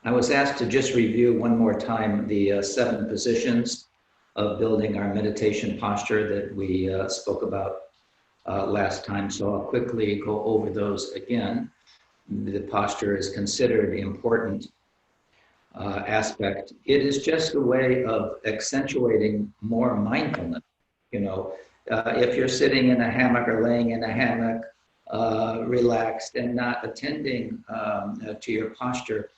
I was asked to just review one more time the 7 positions of building our meditation posture that we spoke about last time. So I'll quickly go over those again. The posture is considered important aspect. It is just a way of accentuating more mindfulness. If you're sitting in a hammock or laying in a hammock, relaxed and not attending to your posture,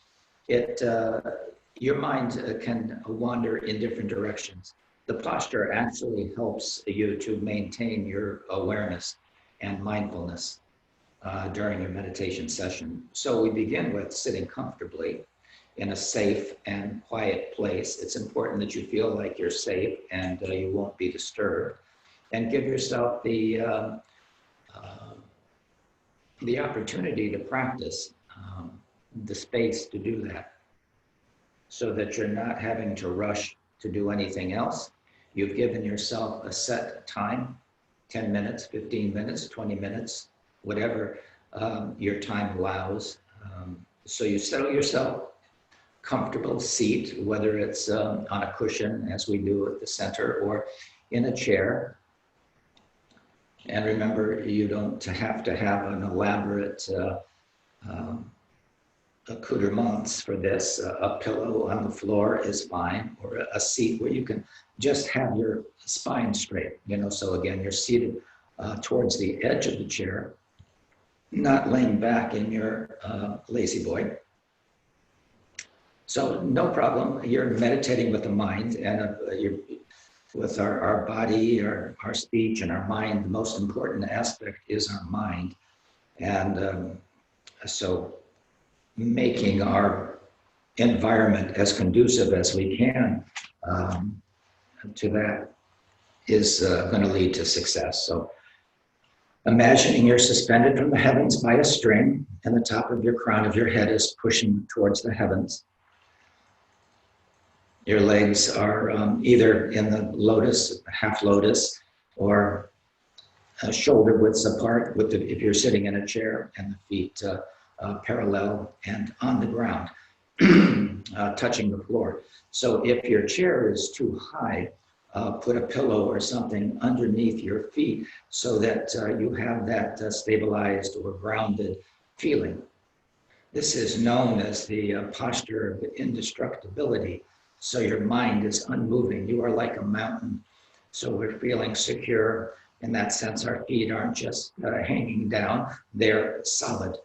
your mind can wander in different directions. The posture actually helps you to maintain your awareness and mindfulness during your meditation session. So we begin with sitting comfortably in a safe and quiet place. It's important that you feel like you're safe and you won't be disturbed. And give yourself the opportunity to practice the space to do that, so that you're not having to rush to do anything else. You've given yourself a set time, 10 minutes, 15 minutes, 20 minutes, whatever your time allows. So you settle yourself, comfortable seat, whether it's on a cushion, as we do at the center, or in a chair. And remember, you don't have to have an elaborate accoutrements for this. A pillow on the floor is fine, or a seat where you can just have your spine straight. So again, you're seated towards the edge of the chair, not laying back in your lazy boy. So no problem. You're meditating with the mind, and with our body, our speech, and our mind. The most important aspect is our mind. And so making our environment as conducive as we can to that is going to lead to success. So imagining you're suspended from the heavens by a string, and the top of your crown of your head is pushing towards the heavens. Your legs are either in the lotus, half lotus, or shoulder widths apart if you're sitting in a chair, and the feet parallel and on the ground, touching the floor. So if your chair is too high, put a pillow or something underneath your feet so that you have that stabilized or grounded feeling. This is known as the posture of indestructibility. So your mind is unmoving. You are like a mountain. So we're feeling secure. In that sense, our feet aren't just hanging down, they're solid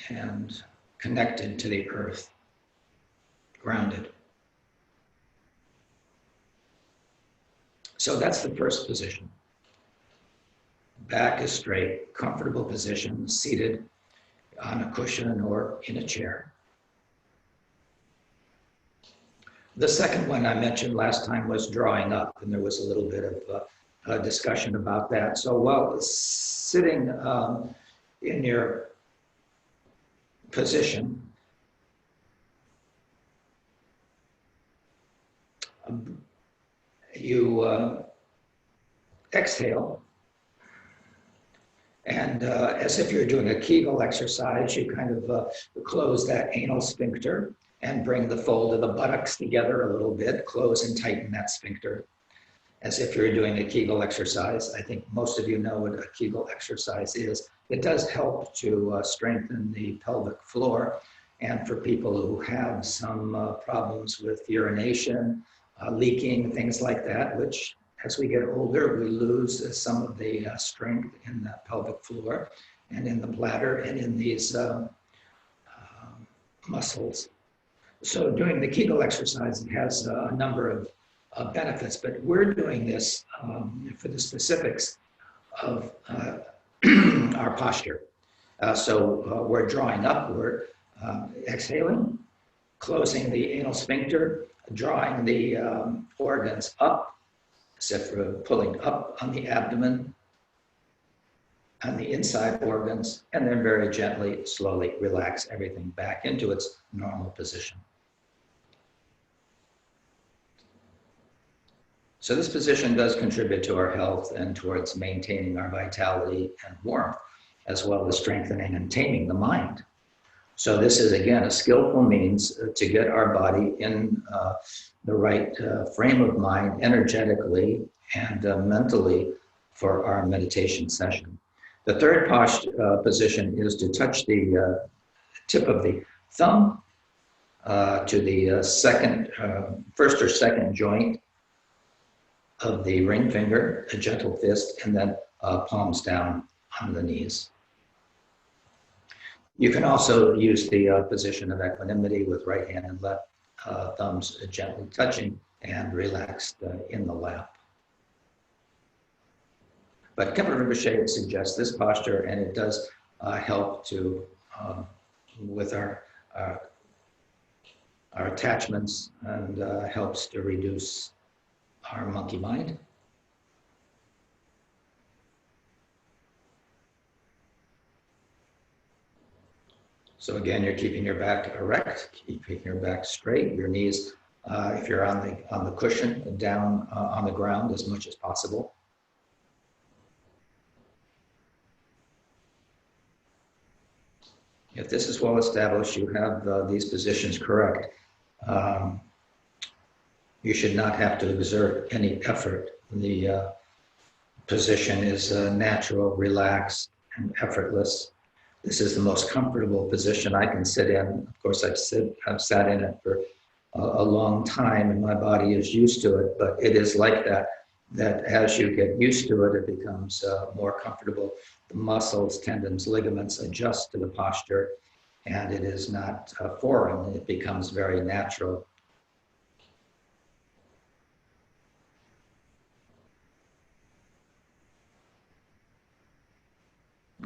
and connected to the earth, grounded. So that's the first position. Back is straight, comfortable position, seated on a cushion or in a chair. The second one I mentioned last time was drawing up, and there was a little bit of discussion about that. So while sitting in your position, you exhale, and as if you're doing a Kegel exercise, you kind of close that anal sphincter and bring the fold of the buttocks together a little bit, close and tighten that sphincter, as if you're doing a Kegel exercise. I think most of you know what a Kegel exercise is. It does help to strengthen the pelvic floor, and for people who have some problems with urination, leaking, things like that, which as we get older, we lose some of the strength in the pelvic floor and in the bladder and in these muscles. So doing the Kegel exercise has a number of benefits, but we're doing this for the specifics of our posture. So we're drawing up, we're exhaling, closing the anal sphincter, drawing the organs up, as if we're pulling up on the abdomen, on the inside organs, and then very gently, slowly relax everything back into its normal position. So this position does contribute to our health and towards maintaining our vitality and warmth. as well as strengthening and taming the mind. So this is, again, a skillful means to get our body in the right frame of mind energetically and mentally for our meditation session. The third position is to touch the tip of the thumb to the first or second joint of the ring finger, a gentle fist, and then palms down on the knees. You can also use the position of equanimity with right hand and left thumbs gently touching and relaxed in the lap. But Kepler Rinpoche suggests this posture, and it does help to with our attachments and helps to reduce our monkey mind. So again, you're keeping your back erect, keeping your back straight, your knees, if you're on the cushion, down on the ground as much as possible. If this is well established, you have these positions correct. You should not have to exert any effort. The position is natural, relaxed, and effortless. This is the most comfortable position I can sit in. Of course, I've sat in it for a long time, and my body is used to it. But it is like that as you get used to it, it becomes more comfortable. The muscles, tendons, ligaments adjust to the posture, and it is not foreign. It becomes very natural.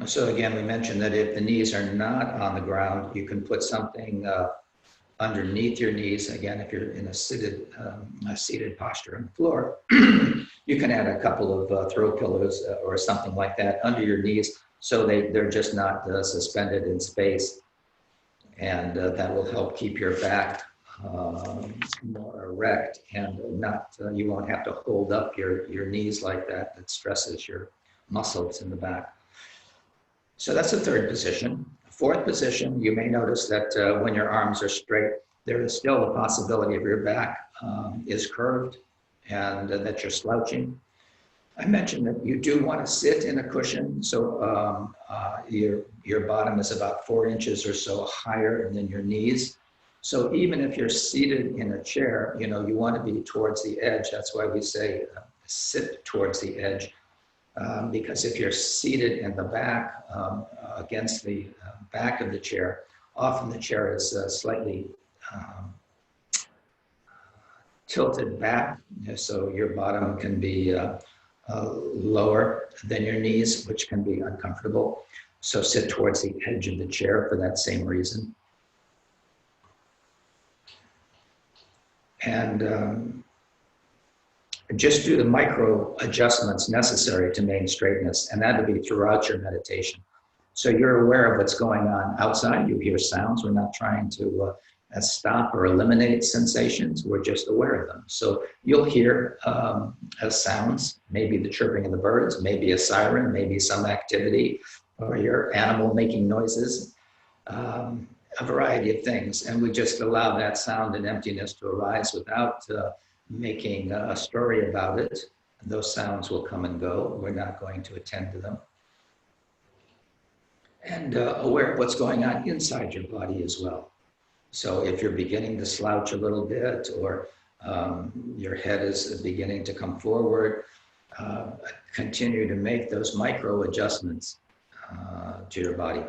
So again, we mentioned that if the knees are not on the ground, you can put something underneath your knees. Again, if you're in a seated posture on the floor, you can add a couple of throw pillows or something like that under your knees, so they're just not suspended in space, and that will help keep your back more erect, and you won't have to hold up your knees like that. That stresses your muscles in the back. So that's the third position. Fourth position, you may notice that when your arms are straight, there is still the possibility of your back is curved and that you're slouching. I mentioned that you do want to sit in a cushion, so your bottom is about 4 inches or so higher than your knees. So even if you're seated in a chair, you want to be towards the edge. That's why we say sit towards the edge. Because if you're seated in the back against the back of the chair, often the chair is slightly tilted back, so your bottom can be lower than your knees, which can be uncomfortable. So sit towards the edge of the chair for that same reason. And just do the micro adjustments necessary to maintain straightness, and that'll be throughout your meditation. So you're aware of what's going on outside. You hear sounds. We're not trying to stop or eliminate sensations. We're just aware of them. So you'll hear sounds, maybe the chirping of the birds, maybe a siren, maybe some activity, or your animal making noises, a variety of things. And we just allow that sound and emptiness to arise without making a story about it. Those sounds will come and go. We're not going to attend to them. And aware of what's going on inside your body as well. So if you're beginning to slouch a little bit, or your head is beginning to come forward, continue to make those micro adjustments to your body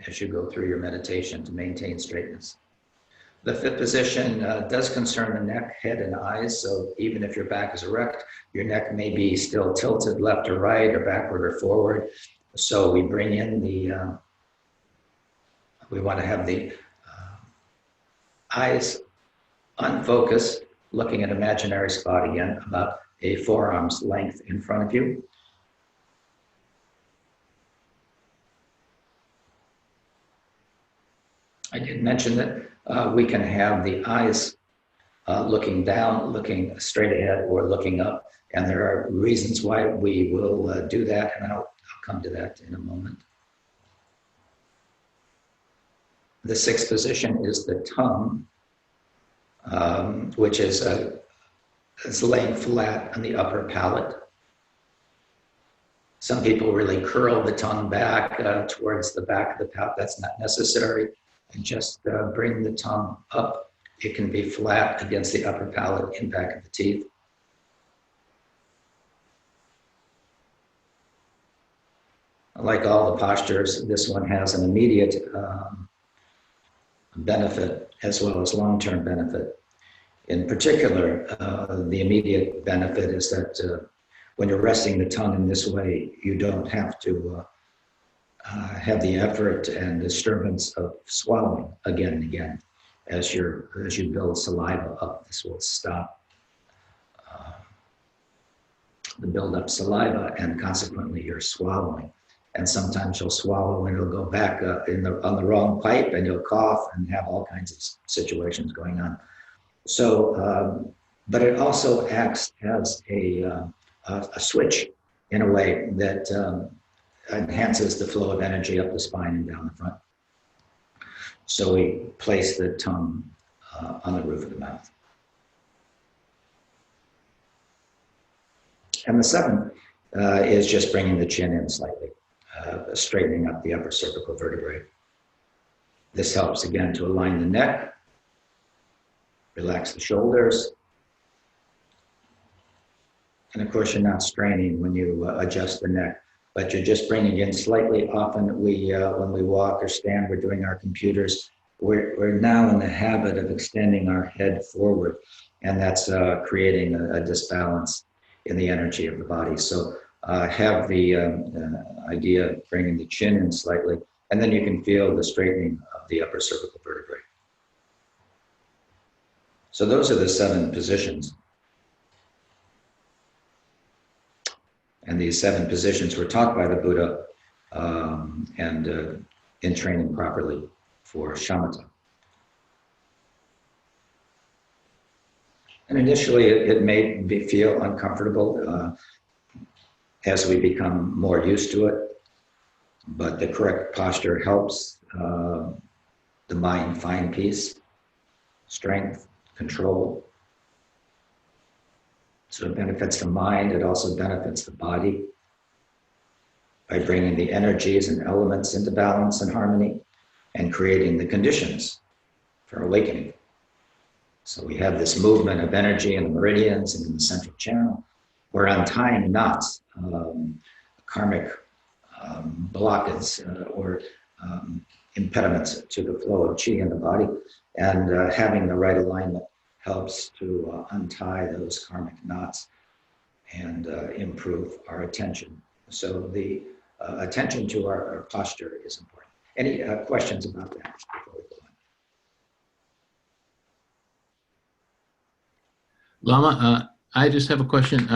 as you go through your meditation to maintain straightness. The fifth position does concern the neck, head, and eyes. So even if your back is erect, your neck may be still tilted left or right or backward or forward. So we bring in we want to have the eyes unfocused, looking at imaginary spot again, about a forearm's length in front of you. I did mention that we can have the eyes looking down, looking straight ahead, or looking up. And there are reasons why we will do that, and I'll come to that in a moment. The sixth position is the tongue, which is laying flat on the upper palate. Some people really curl the tongue back towards the back of the palate. That's not necessary. And just bring the tongue up. It can be flat against the upper palate in back of the teeth. Like all the postures, this one has an immediate benefit as well as long-term benefit. In particular, the immediate benefit is that when you're resting the tongue in this way, you don't have to have the effort and disturbance of swallowing again and again. As you build saliva up, this will stop the build-up saliva, and consequently you're swallowing. And sometimes you'll swallow and it'll go back on the wrong pipe, and you'll cough and have all kinds of situations going on. So, but it also acts as a switch in a way that enhances the flow of energy up the spine and down the front. So we place the tongue on the roof of the mouth. And the seventh is just bringing the chin in slightly, straightening up the upper cervical vertebrae. This helps again to align the neck, relax the shoulders. And of course, you're not straining when you adjust the neck, but you're just bringing in slightly. Often when we walk or stand, we're doing our computers, we're now in the habit of extending our head forward, and that's creating a disbalance in the energy of the body. So have the idea of bringing the chin in slightly, and then you can feel the straightening of the upper cervical vertebrae. So those are the 7 positions. And these 7 positions were taught by the Buddha and in training properly for shamatha. And initially it may feel uncomfortable as we become more used to it, but the correct posture helps the mind find peace, strength, control. So it benefits the mind, it also benefits the body by bringing the energies and elements into balance and harmony and creating the conditions for awakening. So we have this movement of energy in the meridians and in the central channel. We're untying knots, karmic blockades or impediments to the flow of qi in the body, and having the right alignment helps to untie those karmic knots and improve our attention. So the attention to our posture is important. Any questions about that before we go on? Lama, I just have a question.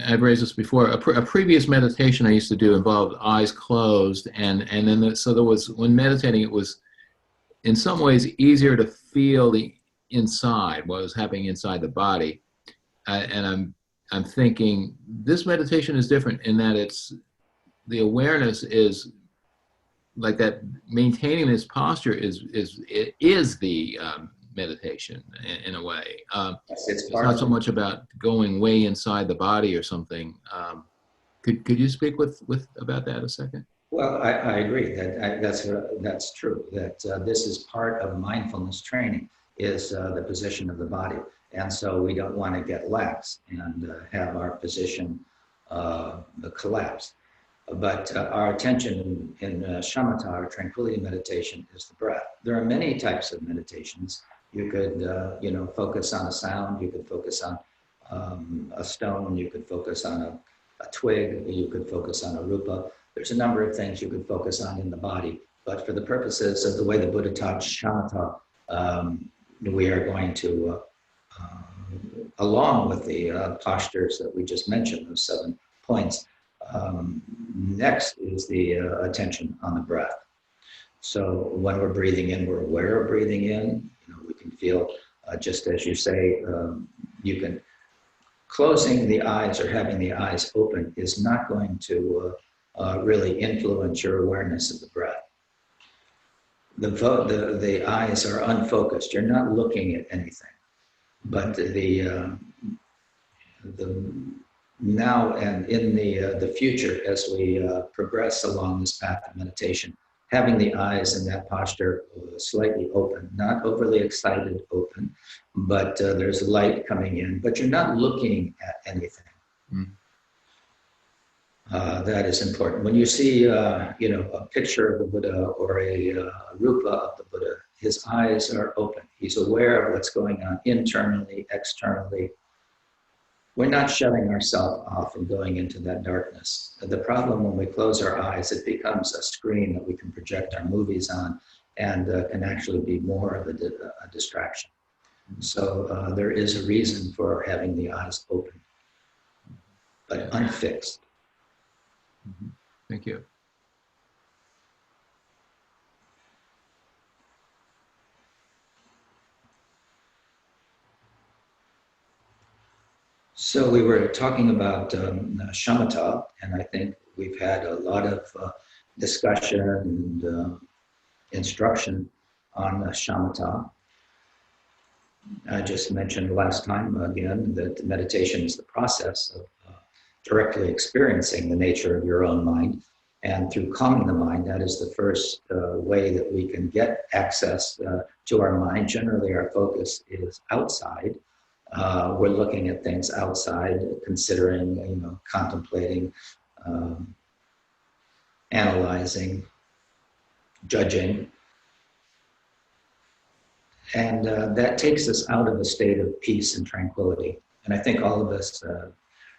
I've raised this before. A previous meditation I used to do involved eyes closed, and then so there was, when meditating, it was in some ways easier to feel the inside, what was happening inside the body. And I'm thinking this meditation is different in that it's, the awareness is like that, maintaining this posture is the meditation in a way. It's not so much about going way inside the body or something. Could you speak with about that a second? Well, I agree that that's true. That this is part of mindfulness training, is the position of the body, and so we don't want to get lax and have our position collapse. But our attention in shamatha, or tranquility meditation, is the breath. There are many types of meditations. You could, focus on a sound. You could focus on a stone. You could focus on a twig. You could focus on a rupa. There's a number of things you could focus on in the body. But for the purposes of the way the Buddha taught shamatha, we are going to, along with the postures that we just mentioned, those 7 points, next is the attention on the breath. So when we're breathing in, we're aware of breathing in. We can feel, just as you say, you can, closing the eyes or having the eyes open is not going to really influence your awareness of the breath. the eyes are unfocused. You're not looking at anything, but the now and in the future, as we progress along this path of meditation, having the eyes in that posture slightly open, not overly excited open, but there's light coming in, but you're not looking at anything. Mm. That is important. When you see, a picture of the Buddha or a rupa of the Buddha, his eyes are open. He's aware of what's going on internally, externally. We're not shutting ourselves off and going into that darkness. The problem when we close our eyes, it becomes a screen that we can project our movies on and can actually be more of a distraction. So there is a reason for having the eyes open, but unfixed. Mm-hmm. Thank you. So we were talking about shamatha, and I think we've had a lot of discussion and instruction on shamatha. I just mentioned last time again that meditation is the process of directly experiencing the nature of your own mind. And through calming the mind, that is the first way that we can get access to our mind. Generally, our focus is outside. We're looking at things outside, considering, contemplating, analyzing, judging. And that takes us out of a state of peace and tranquility. And I think all of us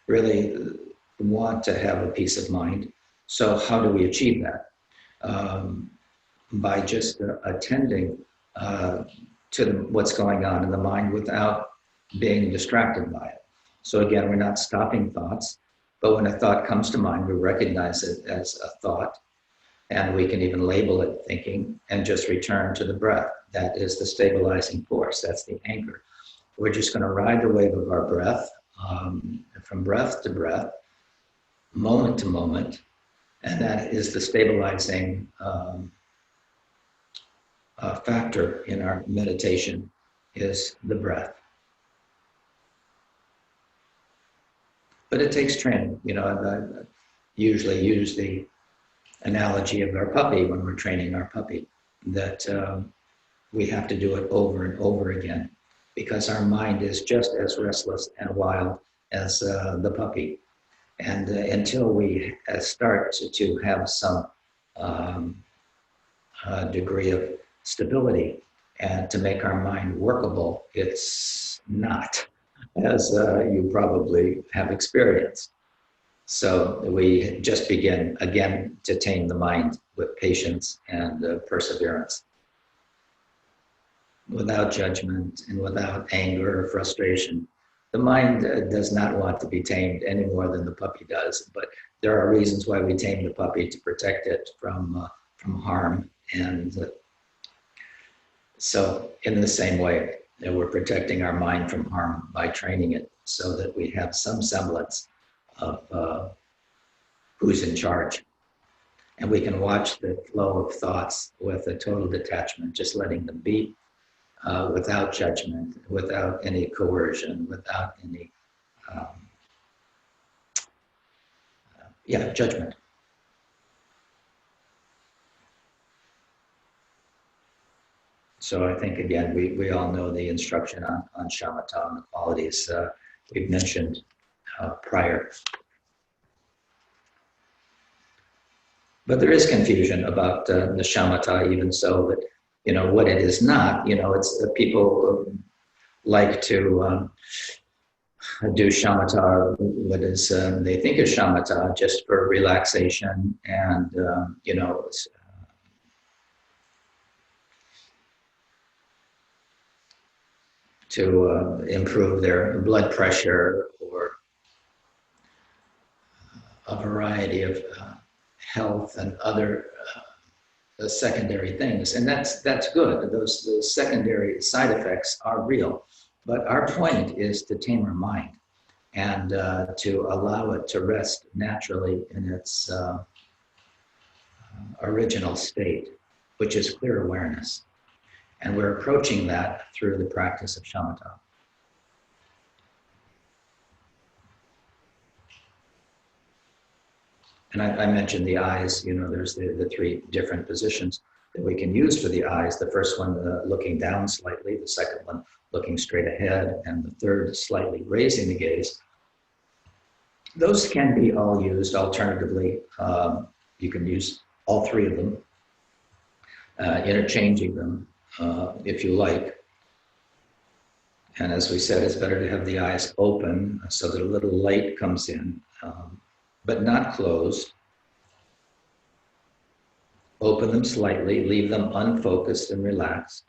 really want to have a peace of mind. So how do we achieve that? By just attending to what's going on in the mind without being distracted by it. So again, we're not stopping thoughts, but when a thought comes to mind, we recognize it as a thought, and we can even label it thinking and just return to the breath. That is the stabilizing force. That's the anchor. We're just going to ride the wave of our breath from breath to breath, moment to moment, and that is the stabilizing factor in our meditation is the breath. But it takes training. I usually use the analogy of our puppy when we're training our puppy, that we have to do it over and over again because our mind is just as restless and wild as the puppy. And until we start to have some degree of stability and to make our mind workable, it's not, as you probably have experienced. So we just begin again to tame the mind with patience and perseverance, without judgment and without anger or frustration. The mind does not want to be tamed any more than the puppy does, but there are reasons why we tame the puppy to protect it from harm. And so in the same way, we're protecting our mind from harm by training it so that we have some semblance of who's in charge. And we can watch the flow of thoughts with a total detachment, just letting them be without judgment, without any coercion, without any, judgment. So I think, again, we all know the instruction on shamatha and the qualities we've mentioned prior. But there is confusion about the shamatha, even so that, what it is not. It's people like to do shamatha, what is they think is shamatha, just for relaxation and, to improve their blood pressure or a variety of health and other secondary things. And that's good. Those secondary side effects are real. But our point is to tame our mind and to allow it to rest naturally in its original state. which is clear awareness. And we're approaching that through the practice of shamatha. And I mentioned the eyes, there's the three different positions that we can use for the eyes. The first one, looking down slightly, the second one, looking straight ahead, and the third, slightly raising the gaze. Those can be all used. Alternatively, you can use all three of them, interchanging them if you like. And as we said, it's better to have the eyes open so that a little light comes in, but not closed. Open them slightly, leave them unfocused and relaxed,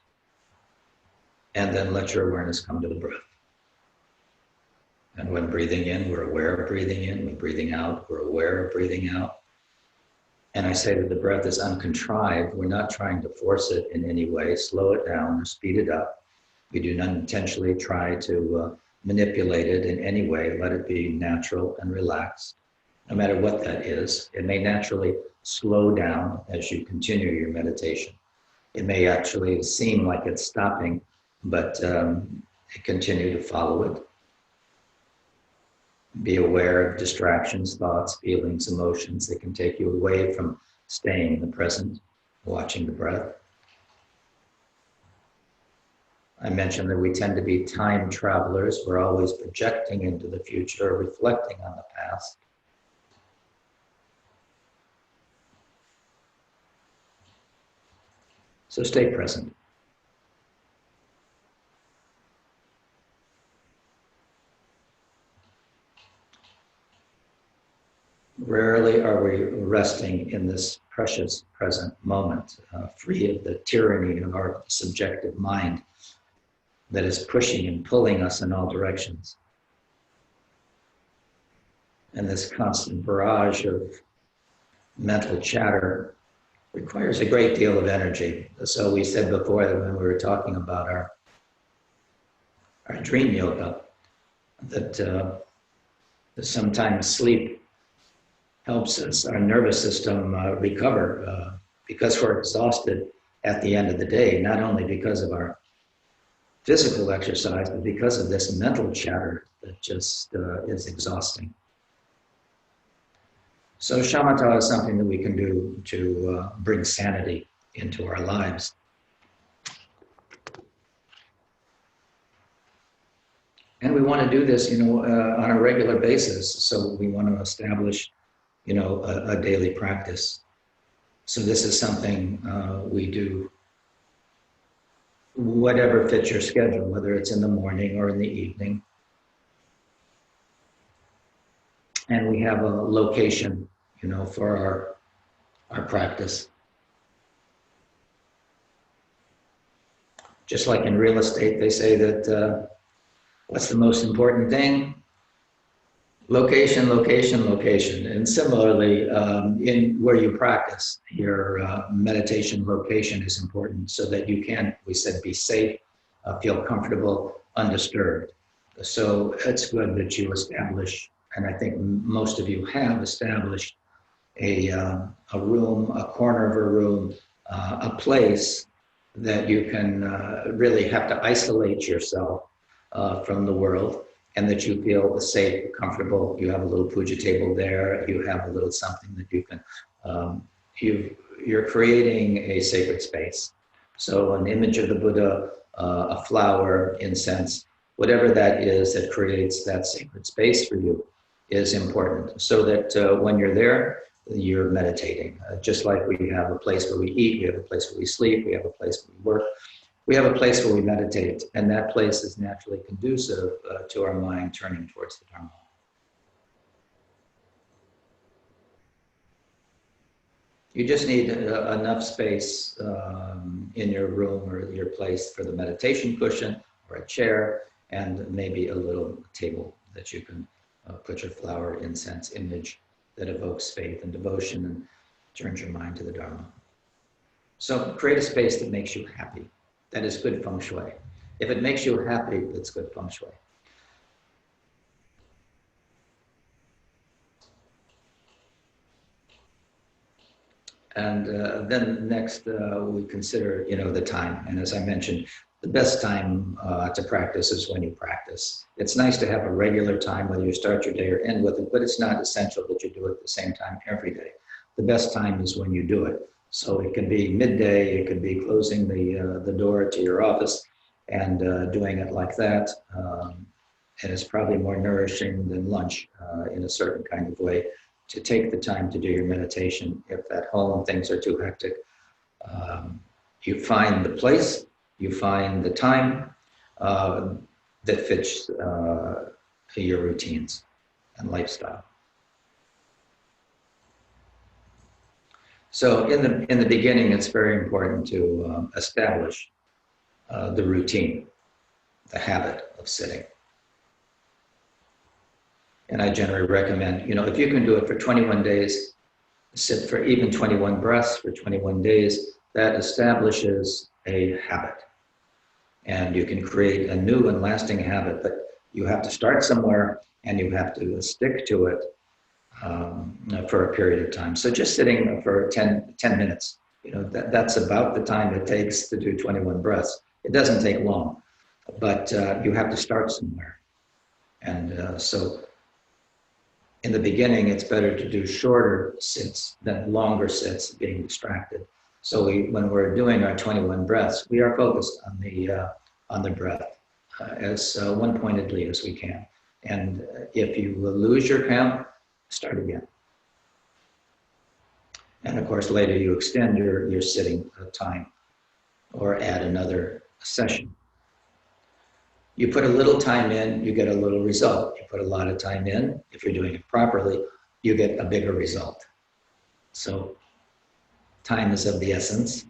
and then let your awareness come to the breath. And when breathing in, we're aware of breathing in. When breathing out, we're aware of breathing out. And I say that the breath is uncontrived. We're not trying to force it in any way, slow it down or speed it up. We do not intentionally try to manipulate it in any way. Let it be natural and relaxed, no matter what that is. It may naturally slow down as you continue your meditation. It may actually seem like it's stopping, but continue to follow it. Be aware of distractions, thoughts, feelings, emotions that can take you away from staying in the present, watching the breath. I mentioned that we tend to be time travelers. We're always projecting into the future, reflecting on the past. So stay present. Rarely are we resting in this precious present moment, free of the tyranny of our subjective mind that is pushing and pulling us in all directions. And this constant barrage of mental chatter requires a great deal of energy. So we said before that when we were talking about our dream yoga, that sometimes sleep helps us, our nervous system recover because we're exhausted at the end of the day, not only because of our physical exercise, but because of this mental chatter that just is exhausting. So shamatha is something that we can do to bring sanity into our lives. And we want to do this, on a regular basis. So we want to establish, a daily practice. So this is something we do, whatever fits your schedule, whether it's in the morning or in the evening. And we have a location, for our practice. Just like in real estate, they say that what's the most important thing? Location, location, location. And similarly, in where you practice, your meditation location is important so that you can, we said, be safe, feel comfortable, undisturbed. So it's good that you establish, and I think most of you have established a room, a corner of a room, a place that you can really have to isolate yourself from the world, and that you feel safe, comfortable. You have a little puja table there. You have a little something that you can, you're creating a sacred space. So an image of the Buddha, a flower, incense, whatever that is that creates that sacred space for you is important. So that when you're there, you're meditating. Just like we have a place where we eat, we have a place where we sleep, we have a place where we work. We have a place where we meditate, and that place is naturally conducive to our mind turning towards the Dharma. You just need enough space in your room or your place for the meditation cushion or a chair, and maybe a little table that you can put your flower, incense, image that evokes faith and devotion and turns your mind to the Dharma. So create a space that makes you happy. That is good feng shui. If it makes you happy, it's good feng shui. And then next, we consider, the time. And as I mentioned, the best time to practice is when you practice. It's nice to have a regular time, whether you start your day or end with it, but it's not essential that you do it at the same time every day. The best time is when you do it. So it can be midday, it could be closing the door to your office and doing it like that. And it's probably more nourishing than lunch in a certain kind of way, to take the time to do your meditation. If at home things are too hectic, you find the place, you find the time that fits your routines and lifestyle. So in the beginning, it's very important to establish the routine, the habit of sitting. And I generally recommend, if you can do it for 21 days, sit for even 21 breaths for 21 days, that establishes a habit. And you can create a new and lasting habit, but you have to start somewhere and you have to stick to it for a period of time. So just sitting for 10 minutes, that's about the time it takes to do 21 breaths. It doesn't take long, but you have to start somewhere. And so in the beginning, it's better to do shorter sits than longer sits, being distracted. So when we're doing our 21 breaths, we are focused on the breath as one-pointedly as we can. And if you lose your count, start again. And of course, later you extend your sitting time or add another session. You put a little time in, you get a little result. You put a lot of time in, if you're doing it properly, you get a bigger result. So time is of the essence,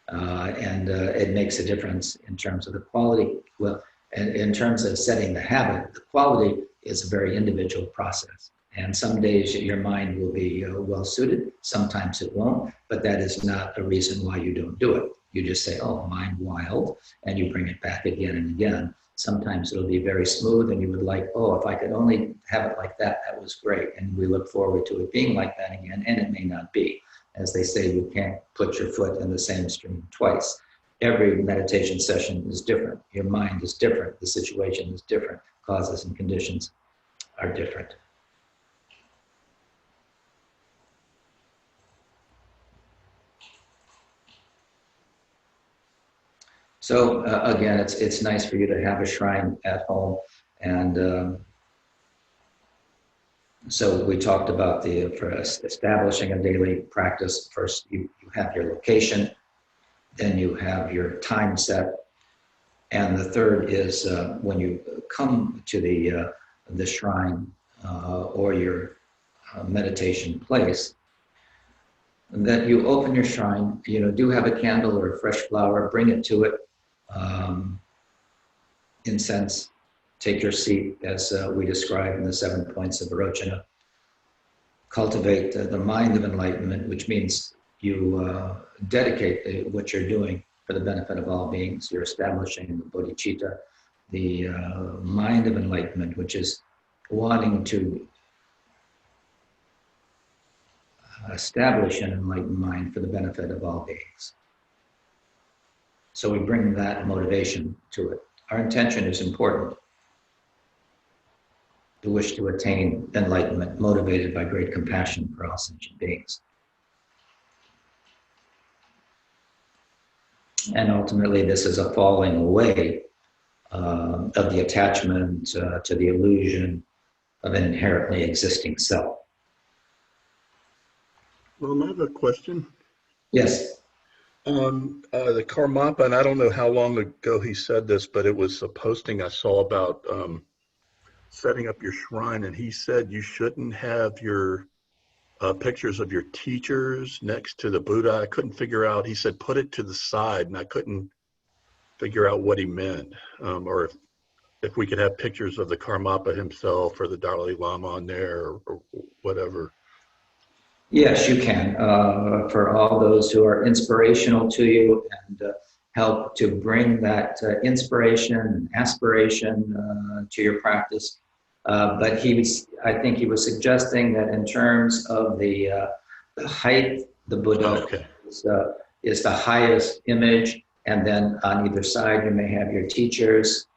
and it makes a difference in terms of the quality. Well, and in terms of setting the habit, the quality is a very individual process. And some days your mind will be well suited, sometimes it won't, but that is not a reason why you don't do it. You just say, oh, mind wild, and you bring it back again and again. Sometimes it'll be very smooth and you would like, oh, if I could only have it like that, that was great. And we look forward to it being like that again, and it may not be. As they say, you can't put your foot in the same stream twice. Every meditation session is different. Your mind is different. The situation is different. Causes and conditions are different. So again, it's nice for you to have a shrine at home. And so we talked about for establishing a daily practice. First, you have your location, then you have your time set. And the third is when you come to the shrine or your meditation place, that you open your shrine, do have a candle or a fresh flower, bring it to it. Incense, take your seat as we describe in the 7 points of Arochana. Cultivate the mind of enlightenment, which means you dedicate what you're doing for the benefit of all beings. You're establishing the bodhicitta, the mind of enlightenment, which is wanting to establish an enlightened mind for the benefit of all beings. So we bring that motivation to it. Our intention is important. The wish to attain enlightenment, motivated by great compassion for all sentient beings. And ultimately, this is a falling away of the attachment to the illusion of an inherently existing self. Well, I have a question. Yes. The Karmapa, and I don't know how long ago he said this, but it was a posting I saw about setting up your shrine, and he said you shouldn't have your pictures of your teachers next to the Buddha. I couldn't figure out, he said put it to the side, and I couldn't figure out what he meant, or if we could have pictures of the Karmapa himself or the Dalai Lama on there or whatever. Yes, you can. For all those who are inspirational to you and help to bring that inspiration and aspiration to your practice. But I think he was suggesting that in terms of the height The Buddha Okay. is the highest image, and then on either side you may have your teachers.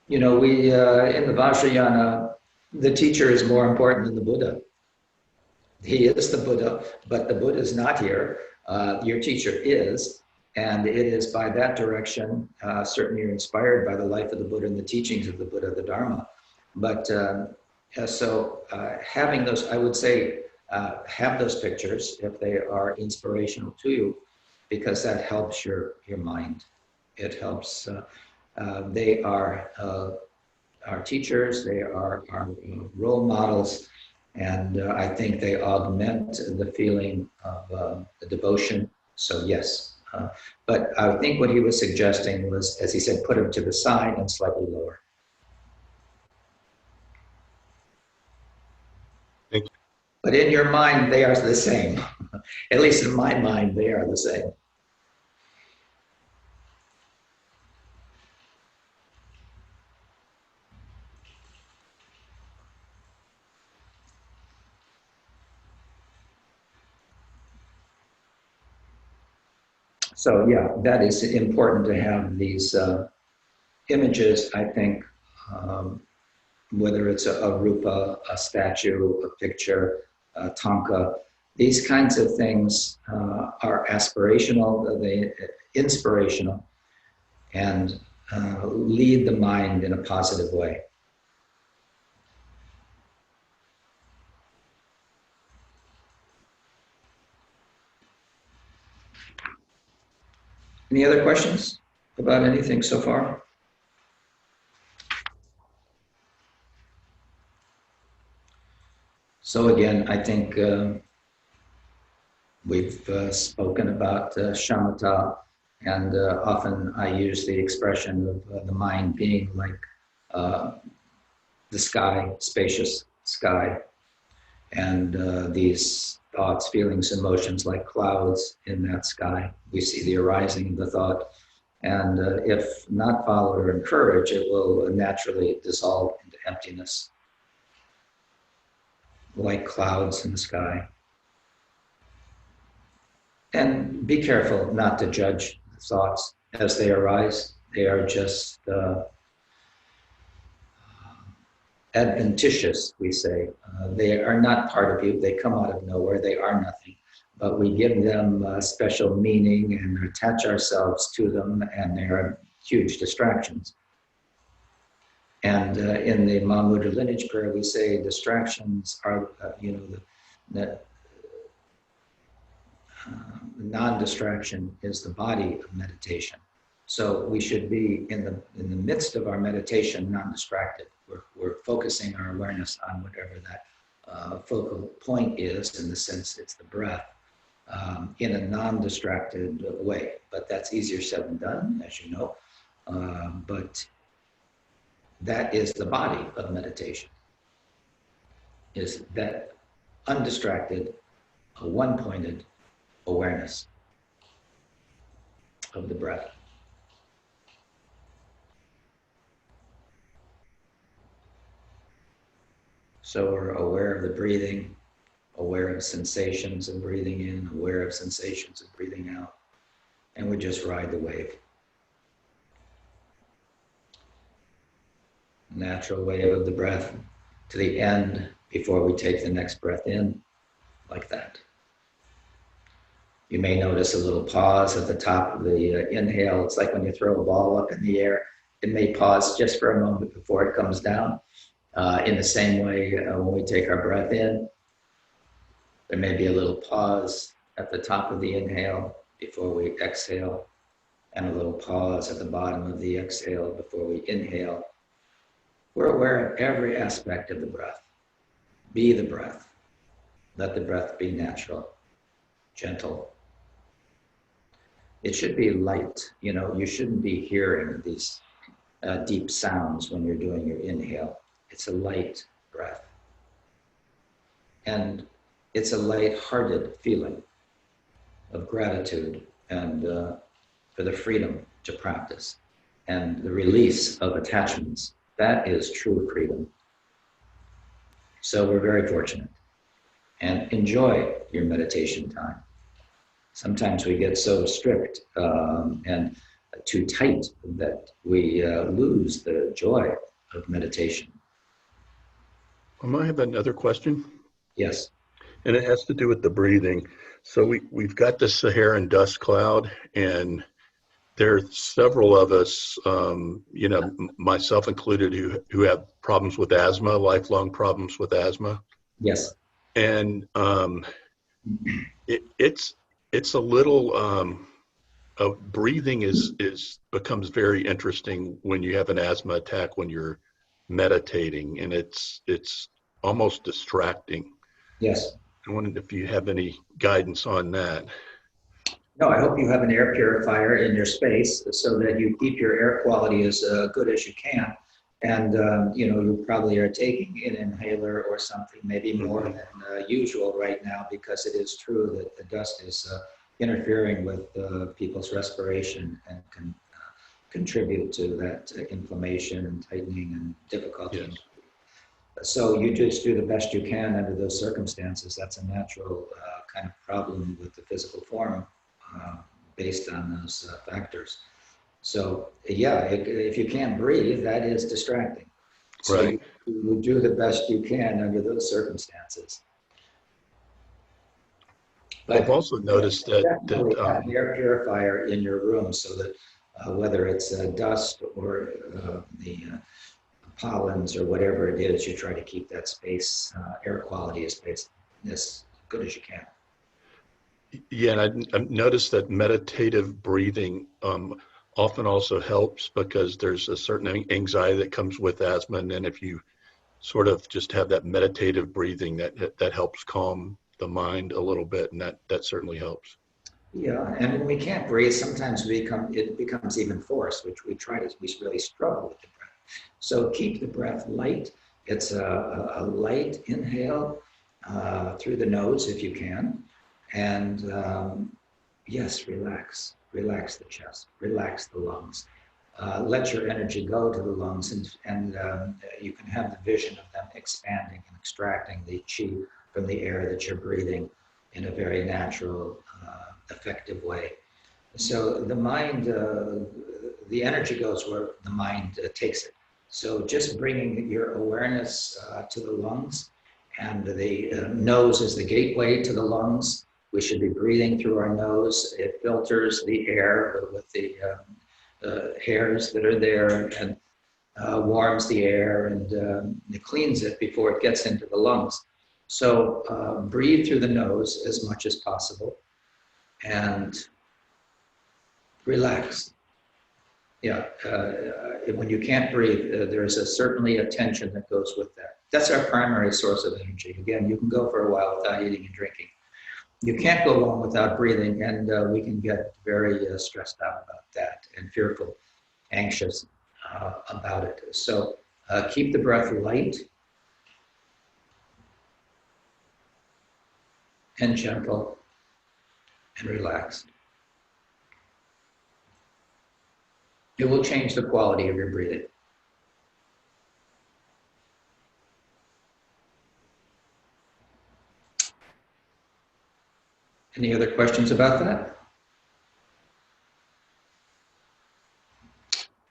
You know, we in the Vajrayana, the teacher is more important than the Buddha. He is the Buddha, but the Buddha is not here. Your teacher is, and it is by that direction. Certainly, you're inspired by the life of the Buddha and the teachings of the Buddha, the Dharma. But having those, I would say, have those pictures if they are inspirational to you, because that helps your mind. It helps. They are our teachers. They are our role models. And I think they augment the feeling of the devotion. So yes, but I think what he was suggesting was, as he said, put them to the side and slightly lower. Thank you. But in your mind, they are the same. At least in my mind, they are the same. So yeah, that is important to have these images, I think, whether it's a rupa, a statue, a picture, a tanka, these kinds of things are aspirational, they inspirational, and lead the mind in a positive way. Any other questions about anything so far? So again, I think we've spoken about shamatha, and often I use the expression of the mind being like the sky, spacious sky, and these thoughts, feelings, emotions like clouds in that sky. We see the arising of the thought, and if not followed or encouraged, it will naturally dissolve into emptiness, like clouds in the sky. And be careful not to judge thoughts as they arise. They are just adventitious, we say. They are not part of you. They come out of nowhere. They are nothing. But we give them special meaning and attach ourselves to them, and they are huge distractions. And in the Mahamudra lineage prayer, we say distractions are, the non-distraction is the body of meditation. So we should be in the midst of our meditation, non-distracted. We're focusing our awareness on whatever that focal point is, in the sense it's the breath, in a non-distracted way. But that's easier said than done, as you know. But that is the body of meditation, is that undistracted, one-pointed awareness of the breath. So we're aware of the breathing, aware of sensations of breathing in, aware of sensations of breathing out, and we just ride the wave. Natural wave of the breath to the end before we take the next breath in, like that. You may notice a little pause at the top of the inhale. It's like when you throw a ball up in the air. It may pause just for a moment before it comes down. In the same way, when we take our breath in, there may be a little pause at the top of the inhale before we exhale, and a little pause at the bottom of the exhale before we inhale. We're aware of every aspect of the breath. Be the breath. Let the breath be natural, gentle. It should be light. You shouldn't be hearing these deep sounds when you're doing your inhale. It's a light breath. And it's a light-hearted feeling of gratitude and for the freedom to practice and the release of attachments. That is true freedom. So we're very fortunate. and enjoy your meditation time. Sometimes we get so strict and too tight that we lose the joy of meditation. I have another question. Yes. And it has to do with the breathing. So we've got the Saharan dust cloud, and there are several of us, myself included, who have problems with asthma, lifelong problems with asthma. Yes. And it's a little breathing becomes very interesting when you have an asthma attack, when you're meditating, and it's almost distracting. Yes. I wondered if you have any guidance on that. No, I hope you have an air purifier in your space so that you keep your air quality as good as you can. And, you probably are taking an inhaler or something, maybe more than usual right now, because it is true that the dust is interfering with people's respiration and can contribute to that inflammation and tightening and difficulty. Yes. So you just do the best you can under those circumstances. That's a natural kind of problem with the physical form based on those factors. So yeah, if you can't breathe, that is distracting. So Right. you do the best you can under those circumstances. But I've also noticed that have the air purifier in your room so that whether it's dust or the pollens or whatever it is, you try to keep that space, air quality as good as you can. Yeah, and I've noticed that meditative breathing often also helps, because there's a certain anxiety that comes with asthma, and then if you sort of just have that meditative breathing, that helps calm the mind a little bit, and that certainly helps. Yeah, and when we can't breathe, sometimes it becomes even forced, which we really struggle with the breath. So keep the breath light. It's a light inhale through the nose if you can. And yes, relax the chest, relax the lungs. Let your energy go to the lungs, and you can have the vision of them expanding and extracting the qi from the air that you're breathing in a very natural, effective way. So the mind, the energy goes where the mind takes it. So just bringing your awareness to the lungs, and the nose is the gateway to the lungs. We should be breathing through our nose. It filters the air with the hairs that are there, and warms the air, and it cleans it before it gets into the lungs. So breathe through the nose as much as possible and relax. Yeah, when you can't breathe, there's certainly a tension that goes with that. That's our primary source of energy. Again, you can go for a while without eating and drinking. You can't go long without breathing, and we can get very stressed out about that and fearful, anxious about it. So keep the breath light and gentle and relaxed. It will change the quality of your breathing. Any other questions about that?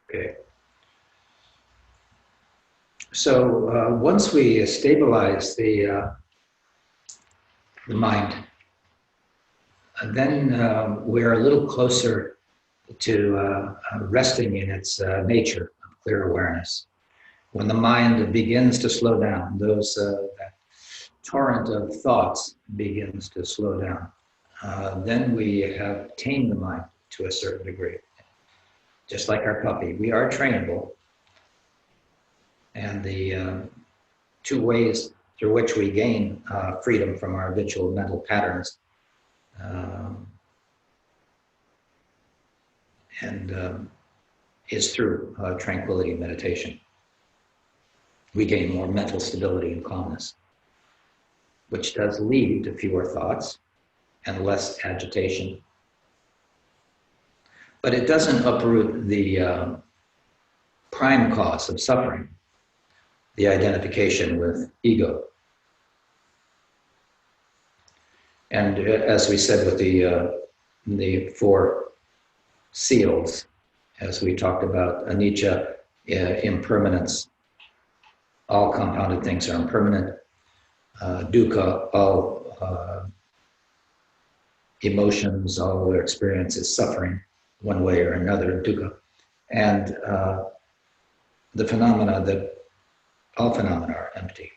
Okay. So once we stabilize the mind, then we're a little closer to resting in its nature of clear awareness. When the mind begins to slow down, that torrent of thoughts begins to slow down, then we have tamed the mind to a certain degree. Just like our puppy, we are trainable. And the two ways through which we gain freedom from our habitual mental patterns is through tranquility meditation. We gain more mental stability and calmness, which does lead to fewer thoughts and less agitation. But it doesn't uproot the prime cause of suffering, the identification with ego. And as we said with the four seals, as we talked about anicca, impermanence, all compounded things are impermanent. Dukkha, all emotions, all their experience is suffering one way or another, dukkha. And the phenomena that all phenomena are empty.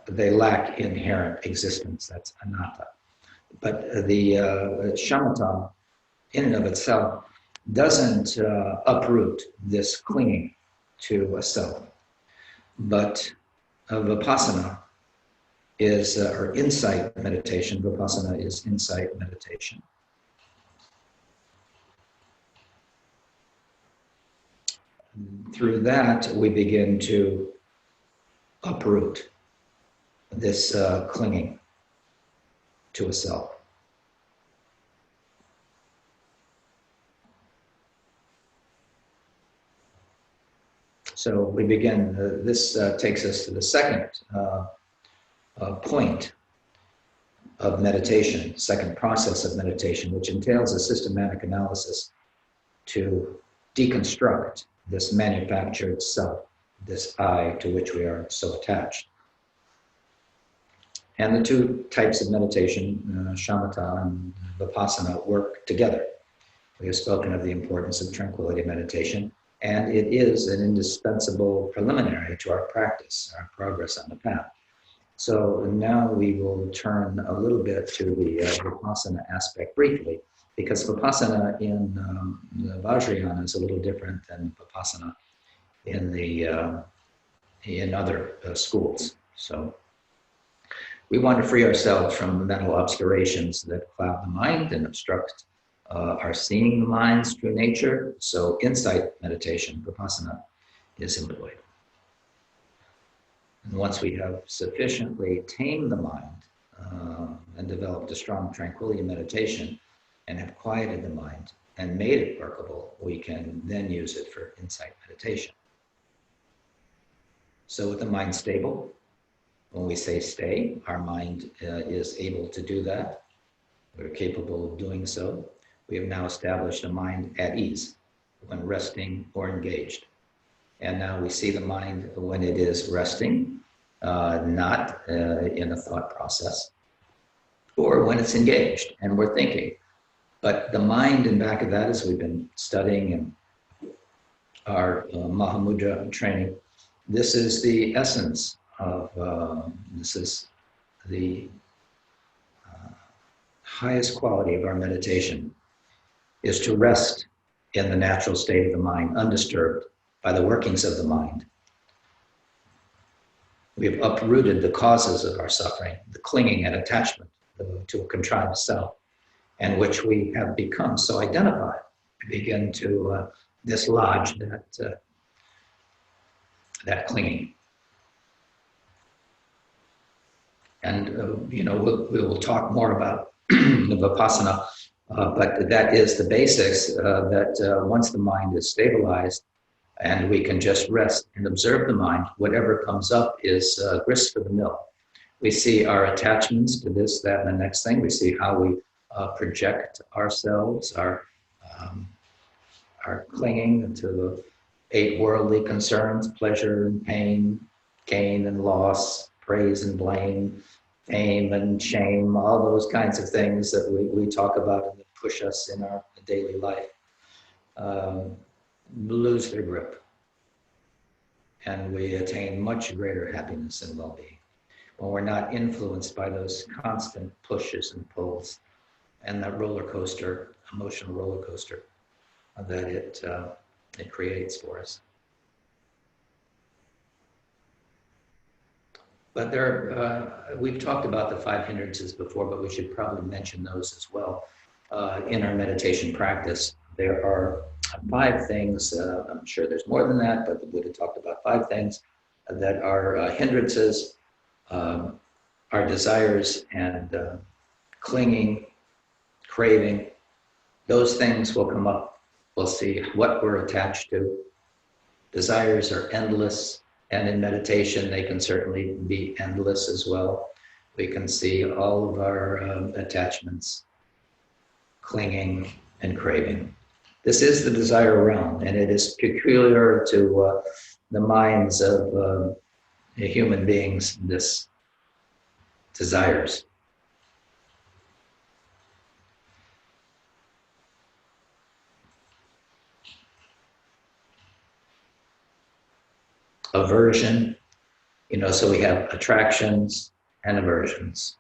They lack inherent existence, that's anatta. But the shamatha, in and of itself, doesn't uproot this clinging to a self. But vipassana is, or insight meditation, vipassana is insight meditation. Through that, we begin to uproot this clinging to a self. So we begin, this takes us to the second point of meditation, second process of meditation, which entails a systematic analysis to deconstruct this manufactured self, this I to which we are so attached. And the two types of meditation, shamatha and vipassana, work together. We have spoken of the importance of tranquility meditation, and it is an indispensable preliminary to our practice, our progress on the path. So now we will turn a little bit to the vipassana aspect briefly, because vipassana in the Vajrayana is a little different than vipassana in other schools. So we want to free ourselves from mental obscurations that cloud the mind and obstruct our seeing the mind's true nature. So insight meditation, vipassana, is employed. And once we have sufficiently tamed the mind and developed a strong tranquility meditation and have quieted the mind and made it workable, we can then use it for insight meditation. So with the mind stable, when we say stay, our mind is able to do that. We're capable of doing so. We have now established a mind at ease when resting or engaged. And now we see the mind when it is resting, not in a thought process, or when it's engaged and we're thinking. But the mind in back of that, as we've been studying in our Mahamudra training, this is the essence of, this is the highest quality of our meditation, is to rest in the natural state of the mind, undisturbed by the workings of the mind. We have uprooted the causes of our suffering, the clinging and attachment to a contrived self, and which we have become so identified. We begin to dislodge that clinging. And we will talk more about the vipassana, but that is the basics, that once the mind is stabilized and we can just rest and observe the mind, whatever comes up is grist for the mill. We see our attachments to this, that, and the next thing. We see how we project ourselves, our clinging to the 8 worldly concerns: pleasure and pain, gain and loss, praise and blame, fame and shame, all those kinds of things that we talk about and that push us in our daily life, lose their grip. And we attain much greater happiness and well-being when we're not influenced by those constant pushes and pulls and that roller coaster, emotional roller coaster that it creates for us. But we've talked about the 5 hindrances before, but we should probably mention those as well. In our meditation practice, there are 5 things, I'm sure there's more than that, but the Buddha talked about 5 things that are hindrances, our desires and clinging, craving. Those things will come up. We'll see what we're attached to. Desires are endless, and in meditation they can certainly be endless as well. We can see all of our attachments, clinging and craving. This is the desire realm, and it is peculiar to the minds of human beings, this desires. Aversion, so we have attractions and aversions.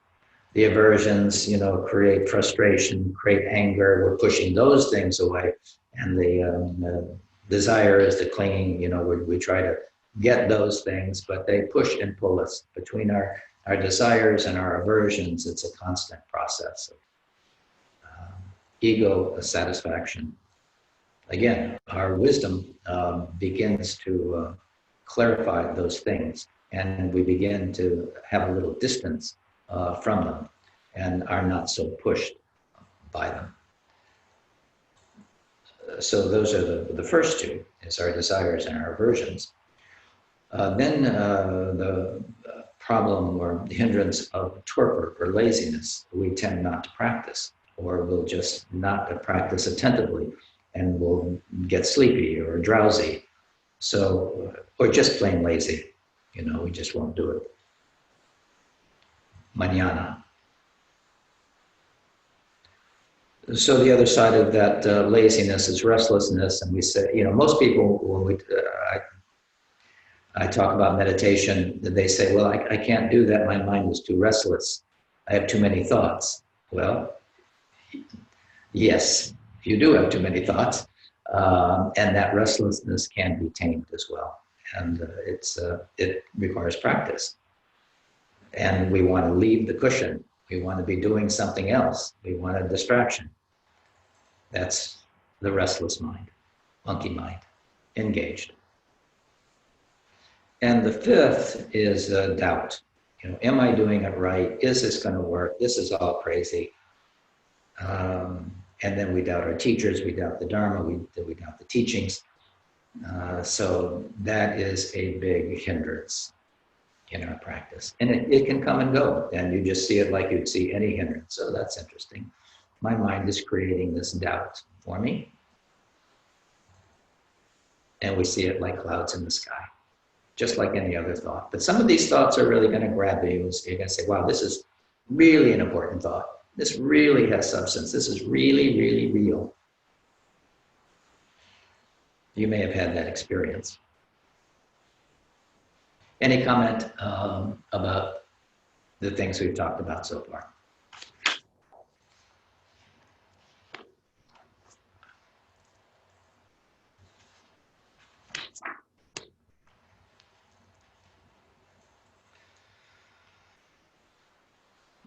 The aversions, create frustration, create anger. We're pushing those things away. And the desire is the clinging, we try to get those things, but they push and pull us. Between our desires and our aversions, it's a constant process of ego satisfaction. Again, our wisdom begins to clarify those things, and we begin to have a little distance from them and are not so pushed by them. So those are the first two, is our desires and our aversions. Then the problem or the hindrance of torpor or laziness, we tend not to practice, or we'll just not practice attentively, and we'll get sleepy or drowsy. So, or just plain lazy, we just won't do it. Mañana. So the other side of that laziness is restlessness, and we say, most people, when I talk about meditation, they say, well, I can't do that, my mind is too restless, I have too many thoughts. Well, yes, you do have too many thoughts, and that restlessness can be tamed as well, and it requires practice. And we want to leave the cushion. We want to be doing something else. We want a distraction. That's the restless mind, monkey mind, engaged. And the fifth is doubt. Am I doing it right? Is this going to work? This is all crazy. And then we doubt our teachers. We doubt the Dharma. We doubt the teachings. So that is a big hindrance in our practice. And it can come and go, and you just see it like you'd see any hindrance. So that's interesting. My mind is creating this doubt for me. And we see it like clouds in the sky, just like any other thought. But some of these thoughts are really going to grab you. You're going to say, wow, this is really an important thought. This really has substance. This is really, really real. You may have had that experience. Any comment about the things we've talked about so far?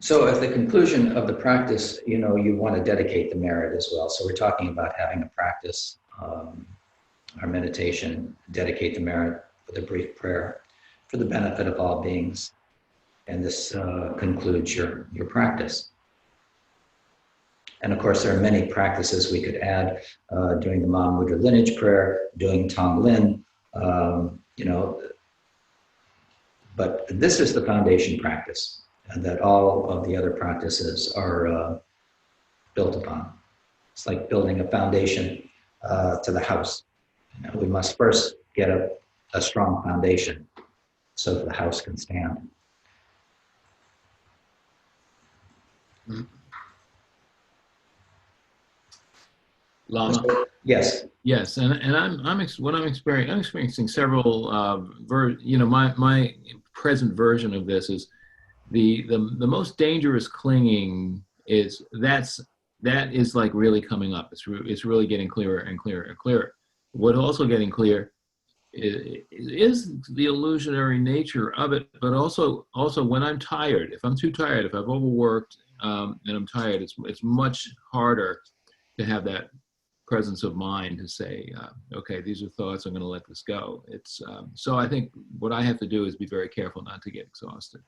So at the conclusion of the practice, you want to dedicate the merit as well. So we're talking about having a practice, our meditation, dedicate the merit with a brief prayer for the benefit of all beings. And this concludes your practice. And of course, there are many practices we could add, doing the Mahamudra lineage prayer, doing Tonglen, but this is the foundation practice, and that all of the other practices are built upon. It's like building a foundation to the house. We must first get a strong foundation so that the house can stand. Lama. Yes. Yes, and I'm experiencing several my present version of this is the most dangerous clinging is that is like really coming up. It's really getting clearer and clearer and clearer. What's also getting clear is the illusionary nature of it, but also when I'm tired, if I'm too tired, if I've overworked and I'm tired, it's much harder to have that presence of mind to say, okay, these are thoughts, I'm going to let this go. It's so I think what I have to do is be very careful not to get exhausted.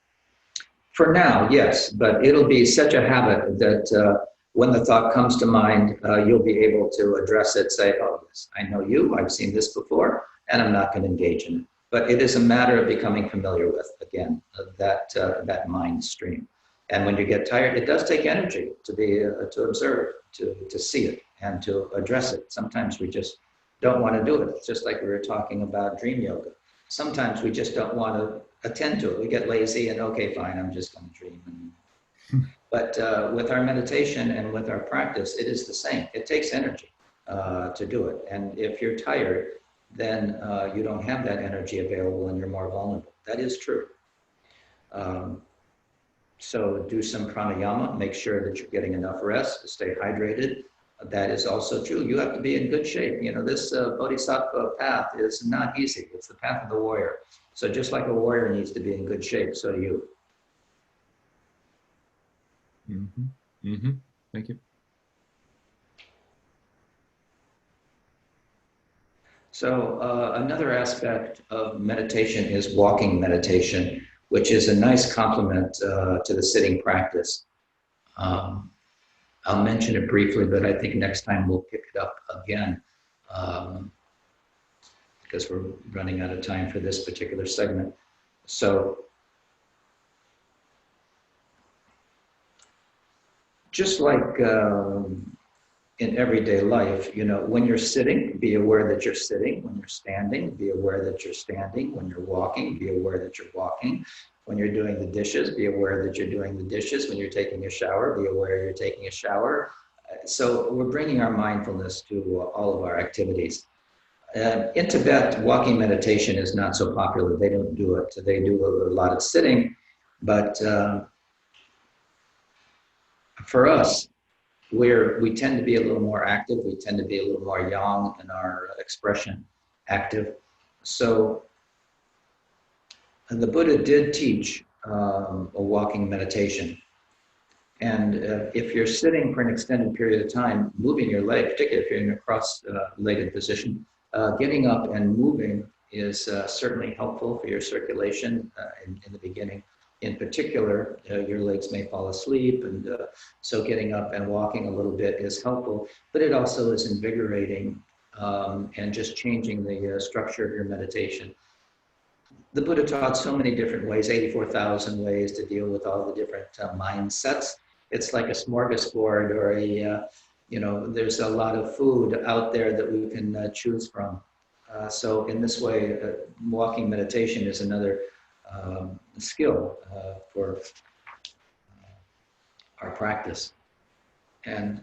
For now, yes, but it'll be such a habit that when the thought comes to mind, you'll be able to address it, say, oh, yes, I know you, I've seen this before, and I'm not going to engage in it. But it is a matter of becoming familiar with, again, that mind stream. And when you get tired, it does take energy to observe, to see it, and to address it. Sometimes we just don't want to do it. It's just like we were talking about dream yoga. Sometimes we just don't want to attend to it. We get lazy and, okay, fine, I'm just going to dream. But with our meditation and with our practice, it is the same. It takes energy to do it. And if you're tired, then you don't have that energy available and you're more vulnerable. That is true. So do some pranayama, make sure that you're getting enough rest to stay hydrated. That is also true. You have to be in good shape. You know, this bodhisattva path is not easy. It's the path of the warrior. So just like a warrior needs to be in good shape, so do you. Mm-hmm. Mm-hmm. Thank you. So another aspect of meditation is walking meditation, which is a nice complement to the sitting practice. I'll mention it briefly, but I think next time we'll pick it up again because we're running out of time for this particular segment. So just like in everyday life, you know, when you're sitting, be aware that you're sitting. When you're standing, be aware that you're standing. When you're walking, be aware that you're walking. When you're doing the dishes, be aware that you're doing the dishes. When you're taking a shower, be aware you're taking a shower. So we're bringing our mindfulness to all of our activities. In Tibet, walking meditation is not so popular. They don't do it. They do a lot of sitting, but for us, we tend to be a little more active. We tend to be a little more yang in our expression, active. So the Buddha did teach a walking meditation. And if you're sitting for an extended period of time, moving your leg, particularly if you're in a cross-legged position, getting up and moving is certainly helpful for your circulation in the beginning. In particular, your legs may fall asleep, and so getting up and walking a little bit is helpful, but it also is invigorating and just changing the structure of your meditation. The Buddha taught so many different ways, 84,000 ways to deal with all the different mindsets. It's like a smorgasbord or there's a lot of food out there that we can choose from. So in this way, walking meditation is another skill for our practice. And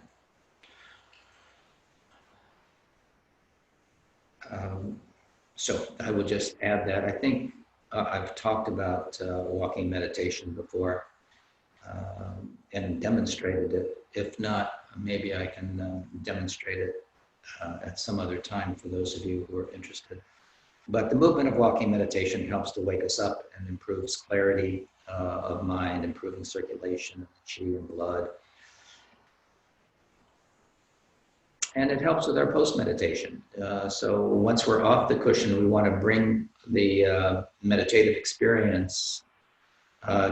so I will just add that. I think I've talked about walking meditation before and demonstrated it. If not, maybe I can demonstrate it at some other time for those of you who are interested. But the movement of walking meditation helps to wake us up and improves clarity of mind, improving circulation of the qi and blood. And it helps with our post-meditation. So once we're off the cushion, we want to bring the meditative experience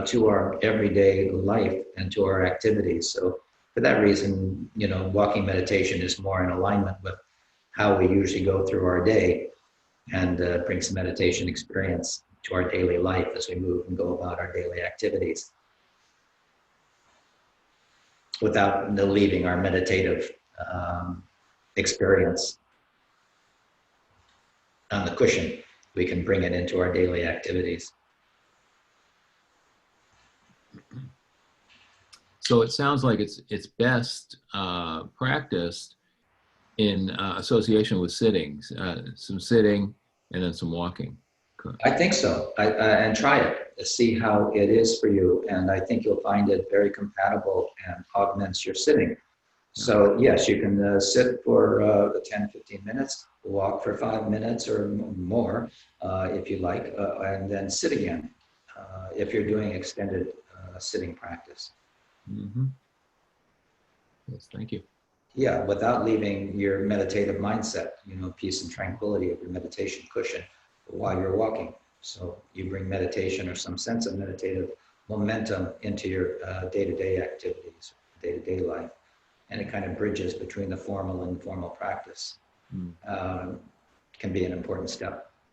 to our everyday life and to our activities. So for that reason, walking meditation is more in alignment with how we usually go through our day, and brings meditation experience to our daily life as we move and go about our daily activities without leaving our meditative experience on the cushion. We can bring it into our daily activities. So it sounds like it's best practiced in association with sittings, some sitting and then some walking. I think so. And try it, see how it is for you. And I think you'll find it very compatible and augments your sitting. So yes, you can sit for 10, 15 minutes, walk for 5 minutes or more if you like, and then sit again if you're doing extended sitting practice. Mm-hmm. Yes, thank you. Yeah, without leaving your meditative mindset, peace and tranquility of your meditation cushion while you're walking. So you bring meditation or some sense of meditative momentum into your day-to-day activities, day-to-day life. And it kind of bridges between the formal and informal practice. Can be an important step.